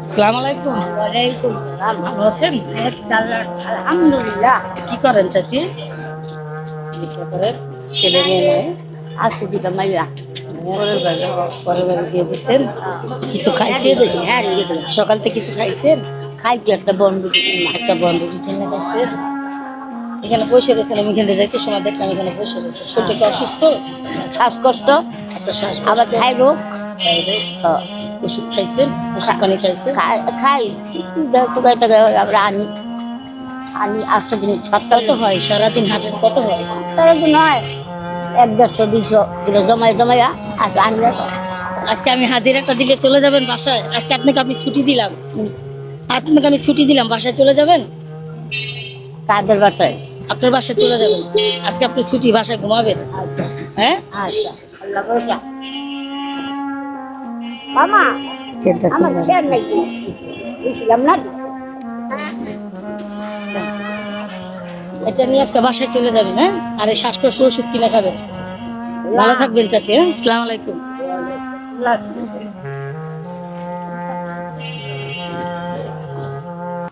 আসসালামু আলাইকুম। ওয়ালাইকুম সালাম। ভালো আছেন? আলহামদুলিল্লাহ। কি করেন চাচি? কি করেন? ছেলে মেয়ে নাই? আছে দুটা মাইয়া। পরের বাড়ি পরের বাড়ি দিয়ে দিচ্ছেন। কিছু খাইছেন? হ্যাঁ গেছে। সকাল থেকে কিছু খাইছেন? খাইছি একটা বন্ধু একটা বন্ধুটি কিনে খাইছেন। এখানে বসে রয়েছেন, আমি এখানে যাইতে সময় দেখলাম এখানে বসে রয়েছেন। শরীরটা কি অসুস্থ? শ্বাসকষ্ট, আপনার শ্বাস আবার খাই রোগ। ওষুধ খাইছেন? ওষুধ পানি খাইছেন? খাই কোথায় টাকা আমরা আনি আনি 800 দিন কত হয় সারাদিন হাটের কত হয়? তারা তো নয় 100-150-200 কিলো জমায় জমাইয়া আচ্ছা আনলে আজকে আমি হাজিরাটা দিলে চলে যাবেন বাসায়? আজকে আপনাকে আমি ছুটি দিলাম, আপনাকে আমি ছুটি দিলাম, বাসায় চলে যাবেন? তাদের বাসায়। আপনার বাসায় চলে যাবেন আজকে, আপনি ছুটি, বাসায় ঘুমাবেন। আচ্ছা হ্যাঁ আচ্ছা আল্লাহ ভরসা। মামা আমার শেয়ার নাই বুঝলাম না। এটা নিয়ে আজকে বাসায় চলে যাবেন। হ্যাঁ, আর এই শ্বাসকষ্ট ওষুধ কিনে খাবেন। ভালো থাকবেন চাচি। হ্যাঁ, আসসালামু আলাইকুম।